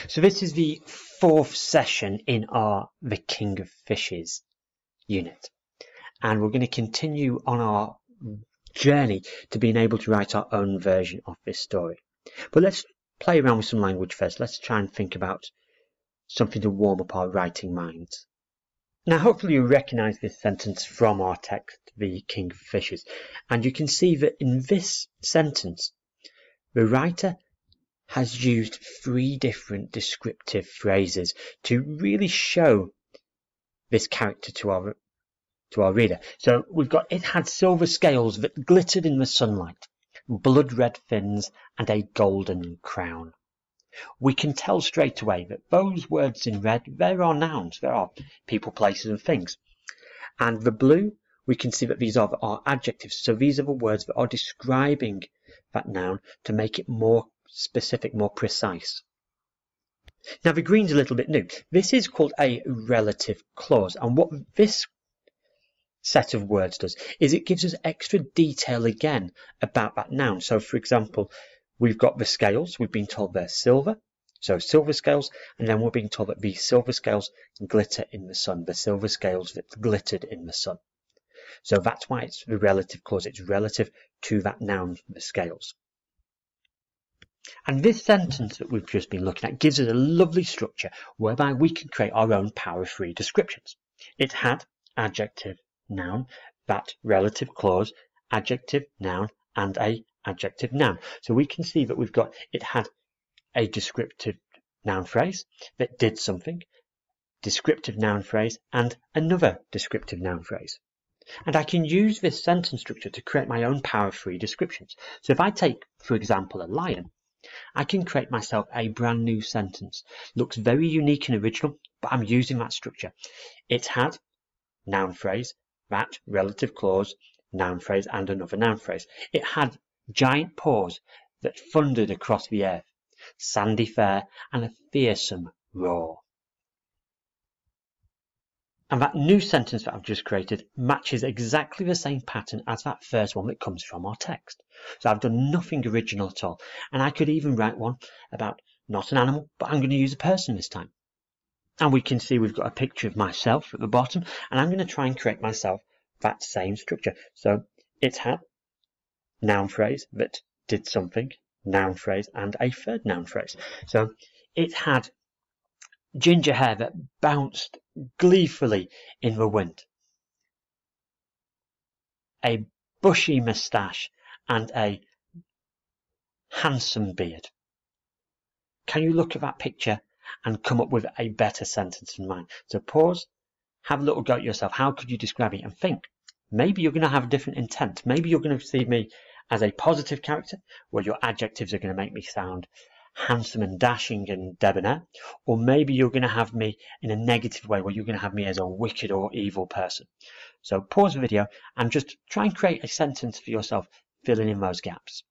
So this is the fourth session in our The King of Fishes unit, and we're going to continue on our journey to being able to write our own version of this story. But let's play around with some language first. Let's try and think about something to warm up our writing minds. Now hopefully you recognise this sentence from our text, The King of Fishes, and you can see that in this sentence the writer has used 3 different descriptive phrases to really show this character to our reader. So we've got, it had silver scales that glittered in the sunlight, blood red fins and a golden crown. We can tell straight away that those words in red, there are nouns, there are people, places and things. And the blue, we can see that these are our adjectives. So these are the words that are describing that noun to make it more specific, more precise. Now the green's a little bit new. This is called a relative clause, and what this set of words does is it gives us extra detail again about that noun. So for example, we've got the scales, we've been told they're silver, so silver scales, and then we're being told that these silver scales glitter in the sun, the silver scales that glittered in the sun. So that's why it's the relative clause, it's relative to that noun, the scales. And this sentence that we've just been looking at gives us a lovely structure whereby we can create our own power of 3 descriptions. It had adjective, noun, that relative clause, adjective, noun, and a adjective noun. So we can see that we've got, it had a descriptive noun phrase that did something, descriptive noun phrase, and another descriptive noun phrase. And I can use this sentence structure to create my own power of 3 descriptions. So if I take, for example, a lion, I can create myself a brand new sentence. Looks very unique and original, but I'm using that structure. It had noun phrase, that relative clause, noun phrase, and another noun phrase. It had giant paws that thundered across the earth, sandy fair, and a fearsome roar. And that new sentence that I've just created matches exactly the same pattern as that first one that comes from our text. So I've done nothing original at all. And I could even write one about not an animal, but I'm going to use a person this time. And we can see we've got a picture of myself at the bottom, and I'm going to try and create myself that same structure. So it had noun phrase that did something, noun phrase, and a third noun phrase. So it had ginger hair that bounced gleefully in the wind, a bushy moustache and a handsome beard. Can you look at that picture and come up with a better sentence than mine? So pause, have a little go at yourself. How could you describe it? And think, maybe you're going to have a different intent. Maybe you're going to see me as a positive character, where your adjectives are going to make me sound handsome and dashing and debonair, or maybe you're going to have me in a negative way, where you're going to have me as a wicked or evil person. So pause the video and just try and create a sentence for yourself, filling in those gaps.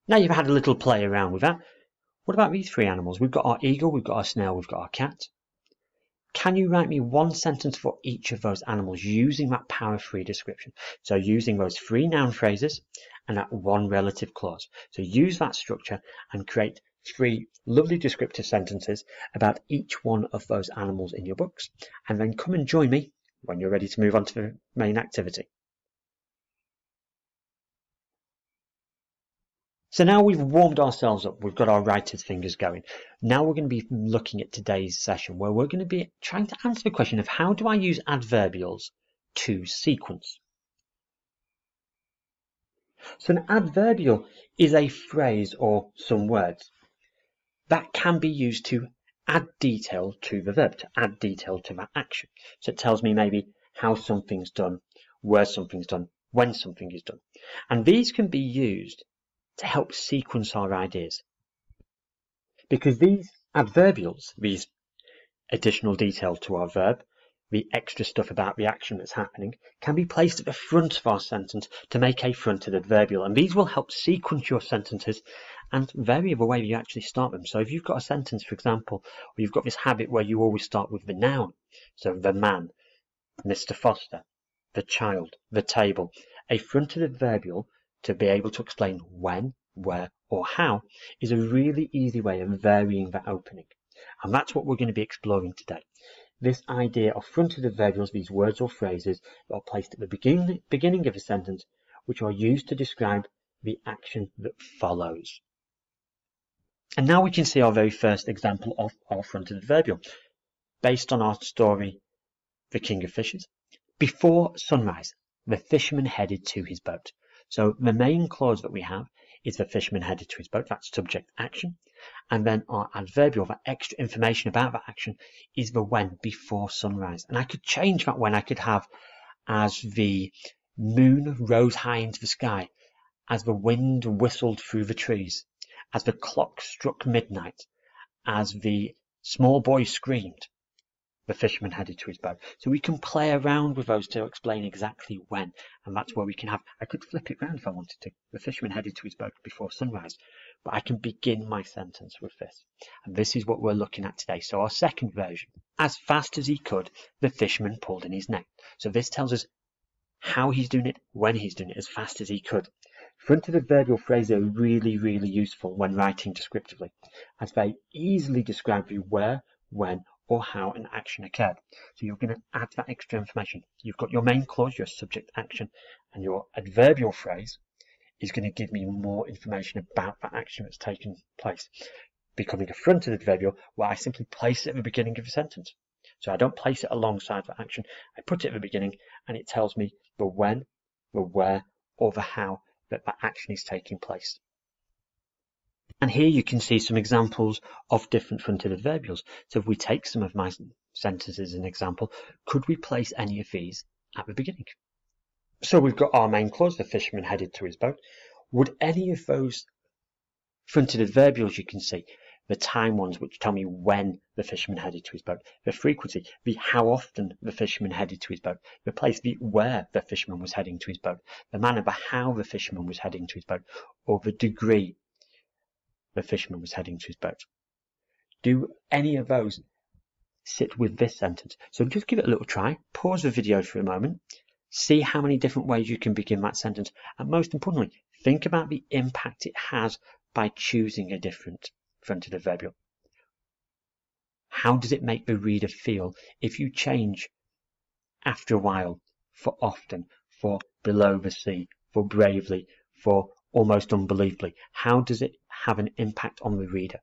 Now you've had a little play around with that. What about these 3 animals? We've got our eagle, we've got our snail, we've got our cat. Can you write me one sentence for each of those animals using that power of 3 description? So using those 3 noun phrases and that 1 relative clause. So use that structure and create 3 lovely descriptive sentences about each one of those animals in your books. And then come and join me when you're ready to move on to the main activity. So now we've warmed ourselves up, we've got our writer's fingers going. Now we're going to be looking at today's session, where we're going to be trying to answer the question of how do I use adverbials to sequence? So an adverbial is a phrase or some words that can be used to add detail to the verb, to add detail to that action. So it tells me maybe how something's done, where something's done, when something is done. And these can be used to help sequence our ideas. Because these adverbials, these additional detail to our verb, the extra stuff about the action that's happening, can be placed at the front of our sentence to make a fronted adverbial. And these will help sequence your sentences and vary the way you actually start them. So if you've got a sentence, for example, or you've got this habit where you always start with the noun, so the man, Mr. Foster, the child, the table, a fronted adverbial to be able to explain when where, or how is a really easy way of varying that opening. And that's what we're going to be exploring today. This idea of fronted adverbials, these words or phrases that are placed at the beginning of a sentence, which are used to describe the action that follows. And now we can see our very first example of our fronted adverbial, based on our story, The King of Fishes. Before sunrise, the fisherman headed to his boat. So the main clause that we have is the fisherman headed to his boat. That's subject action. And then our adverbial, that extra information about that action, is the when, before sunrise. And I could change that when. I could have as the moon rose high into the sky, as the wind whistled through the trees, as the clock struck midnight, as the small boy screamed, the fisherman headed to his boat. So we can play around with those to explain exactly when, and that's where we can have, I could flip it round if I wanted to. The fisherman headed to his boat before sunrise, but I can begin my sentence with this. And this is what we're looking at today. So our second version, as fast as he could, the fisherman pulled in his net. So this tells us how he's doing it, when he's doing it, as fast as he could. Fronted adverbial phrases are really, really useful when writing descriptively, as they easily describe you where, when, or how an action occurred. So you're going to add that extra information. You've got your main clause, your subject action, and your adverbial phrase is going to give me more information about that action that's taken place, becoming a fronted adverbial where I simply place it at the beginning of a sentence. So I don't place it alongside the action. I put it at the beginning and it tells me the when, the where, or the how that action is taking place. And here you can see some examples of different fronted adverbials. So if we take some of my sentences as an example, could we place any of these at the beginning? So we've got our main clause, the fisherman headed to his boat. Would any of those fronted adverbials you can see, the time ones which tell me when the fisherman headed to his boat, the frequency, the how often the fisherman headed to his boat, the place, the where the fisherman was heading to his boat, the manner, the how the fisherman was heading to his boat, or the degree the fisherman was heading to his boat. Do any of those sit with this sentence? So just give it a little try, pause the video for a moment, see how many different ways you can begin that sentence, and most importantly, think about the impact it has by choosing a different fronted adverbial. How does it make the reader feel if you change after a while, for often, for below the sea, for bravely, for almost unbelievably? How does it have an impact on the reader?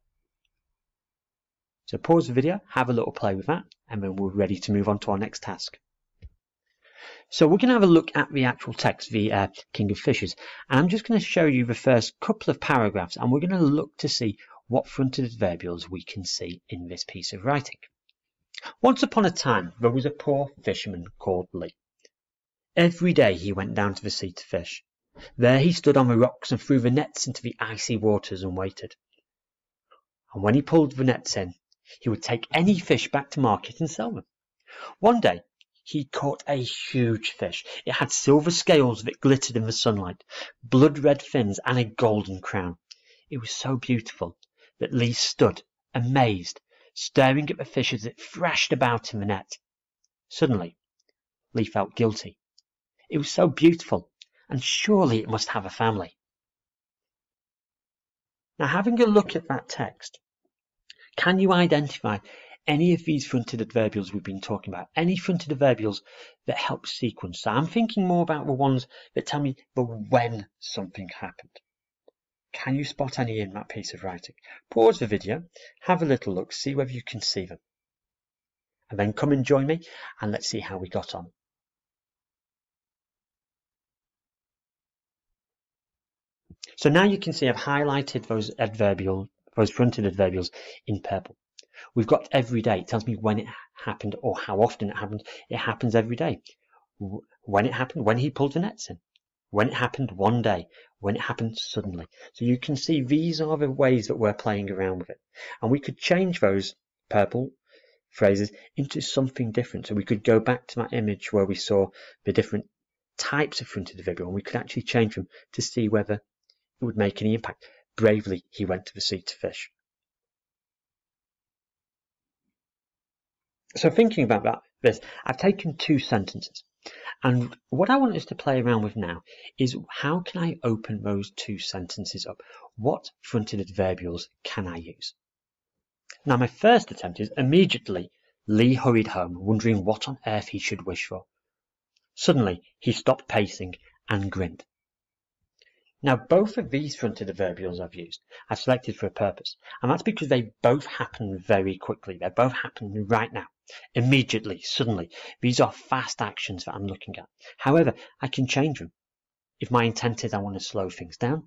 So pause the video, have a little play with that, and then we're ready to move on to our next task. So we're going to have a look at the actual text, the King of Fishes, and I'm just going to show you the first couple of paragraphs, and we're going to look to see what fronted adverbials we can see in this piece of writing. Once upon a time, there was a poor fisherman called Lee. Every day he went down to the sea to fish. There he stood on the rocks and threw the nets into the icy waters and waited. And when he pulled the nets in, he would take any fish back to market and sell them. One day, he caught a huge fish. It had silver scales that glittered in the sunlight, blood-red fins, and a golden crown. It was so beautiful that Lee stood, amazed, staring at the fish as it thrashed about in the net. Suddenly, Lee felt guilty. It was so beautiful, and surely it must have a family. Now, having a look at that text, can you identify any of these fronted adverbials we've been talking about? Any fronted adverbials that help sequence? So I'm thinking more about the ones that tell me the when something happened. Can you spot any in that piece of writing? Pause the video, have a little look, see whether you can see them. And then come and join me and let's see how we got on. So now you can see I've highlighted those fronted adverbials in purple. We've got every day. It tells me when it happened or how often it happened. It happens every day. When it happened, when he pulled the nets in. When it happened one day. When it happened suddenly. So you can see these are the ways that we're playing around with it. And we could change those purple phrases into something different. So we could go back to that image where we saw the different types of fronted adverbial and we could actually change them to see whether it would make any impact. Bravely, he went to the sea to fish. So thinking about this, I've taken two sentences. And what I want us to play around with now is how can I open those two sentences up? What fronted adverbials can I use? Now my first attempt is immediately Lee hurried home, wondering what on earth he should wish for. Suddenly he stopped pacing and grinned. Now both of these fronted adverbials I've used, I've selected for a purpose, and that's because they both happen very quickly. They're both happening right now, immediately, suddenly. These are fast actions that I'm looking at. However, I can change them. If my intent is I want to slow things down,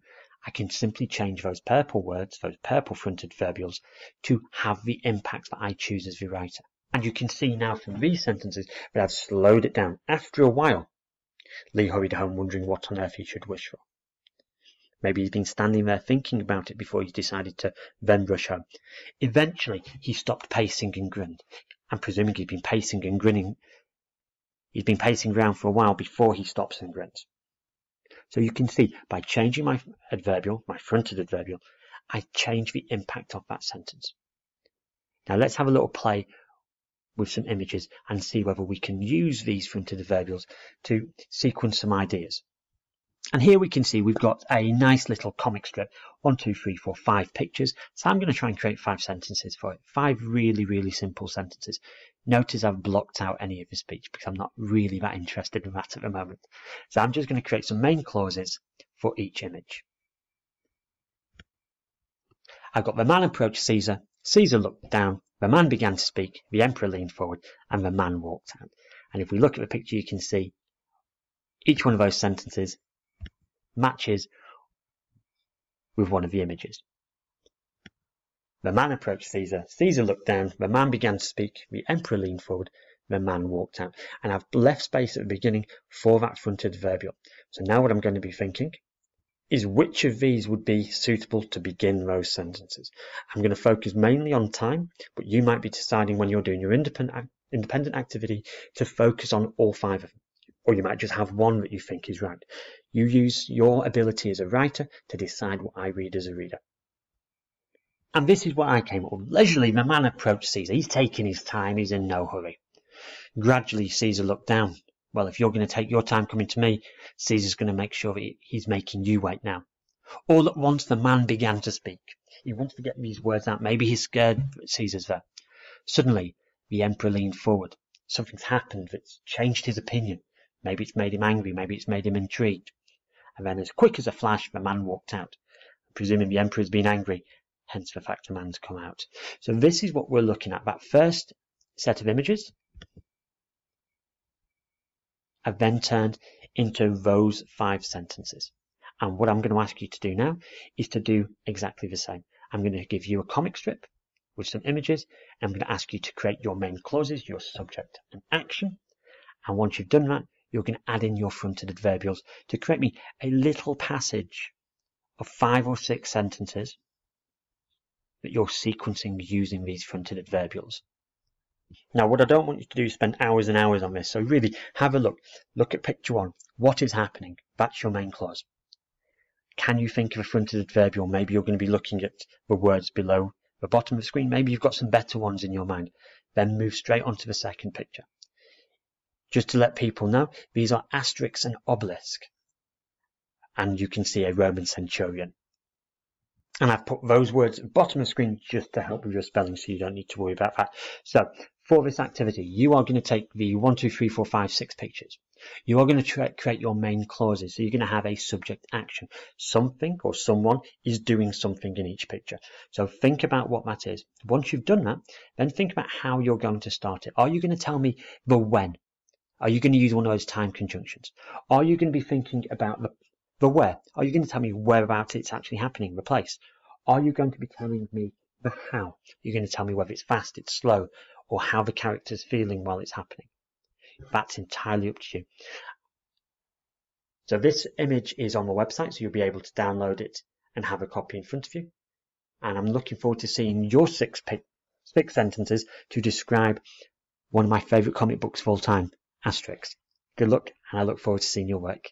I can simply change those purple words, those purple fronted adverbials, to have the impact that I choose as the writer. And you can see now from these sentences that I've slowed it down. After a while, Lee hurried home wondering what on earth he should wish for. Maybe he's been standing there thinking about it before he decided to then rush home. Eventually, he stopped pacing and grinned. I'm presuming he's been pacing and grinning. He's been pacing around for a while before he stops and grins. So you can see by changing my adverbial, my fronted adverbial, I change the impact of that sentence. Now let's have a little play with some images and see whether we can use these fronted adverbials to sequence some ideas. And here we can see we've got a nice little comic strip, 1, 2, 3, 4, 5 pictures. So I'm going to try and create 5 sentences for it. 5 really, really simple sentences. Notice I've blocked out any of the speech because I'm not really that interested in that at the moment. So I'm just going to create some main clauses for each image. I've got the man approached Caesar. Caesar looked down. The man began to speak. The emperor leaned forward and the man walked out. And if we look at the picture, you can see each one of those sentences matches with one of the images. The man approached Caesar. Caesar looked down. The man began to speak. The emperor leaned forward. The man walked out. And I've left space at the beginning for that fronted adverbial. So now what I'm going to be thinking is which of these would be suitable to begin those sentences. I'm going to focus mainly on time, but you might be deciding when you're doing your independent activity to focus on all 5 of them. Or you might just have one that you think is right. You use your ability as a writer to decide what I read as a reader. And this is what I came up with. Leisurely, the man approached Caesar. He's taking his time. He's in no hurry. Gradually, Caesar looked down. Well, if you're going to take your time coming to me, Caesar's going to make sure that he's making you wait now. All at once, the man began to speak. He wants to get these words out. Maybe he's scared that Caesar's there. Suddenly, the emperor leaned forward. Something's happened that's changed his opinion. Maybe it's made him angry. Maybe it's made him intrigued. And then as quick as a flash, the man walked out. Presuming the emperor's been angry, hence the fact the man's come out. So this is what we're looking at. That first set of images I've then turned into those 5 sentences. And what I'm going to ask you to do now is to do exactly the same. I'm going to give you a comic strip with some images. And I'm going to ask you to create your main clauses, your subject and action. And once you've done that, you're going to add in your fronted adverbials to create me a little passage of 5 or 6 sentences that you're sequencing using these fronted adverbials. Now, what I don't want you to do is spend hours and hours on this. So really have a look. Look at picture 1. What is happening? That's your main clause. Can you think of a fronted adverbial? Maybe you're going to be looking at the words below the bottom of the screen. Maybe you've got some better ones in your mind. Then move straight on to the second picture. Just to let people know, these are asterisk and obelisk. And you can see a Roman centurion. And I've put those words at the bottom of the screen just to help with your spelling, so you don't need to worry about that. So for this activity, you are going to take the 1, 2, 3, 4, 5, 6 pictures. You are going to create your main clauses. So you're going to have a subject action. Something or someone is doing something in each picture. So think about what that is. Once you've done that, then think about how you're going to start it. Are you going to tell me the when? Are you going to use one of those time conjunctions? Are you going to be thinking about the where? Are you going to tell me whereabouts it's actually happening, the place? Are you going to be telling me the how? You're going to tell me whether it's fast, it's slow, or how the character's feeling while it's happening. That's entirely up to you. So this image is on the website, so you'll be able to download it and have a copy in front of you. And I'm looking forward to seeing your 6 sentences to describe one of my favourite comic books of all time, Asterix. Good luck, and I look forward to seeing your work.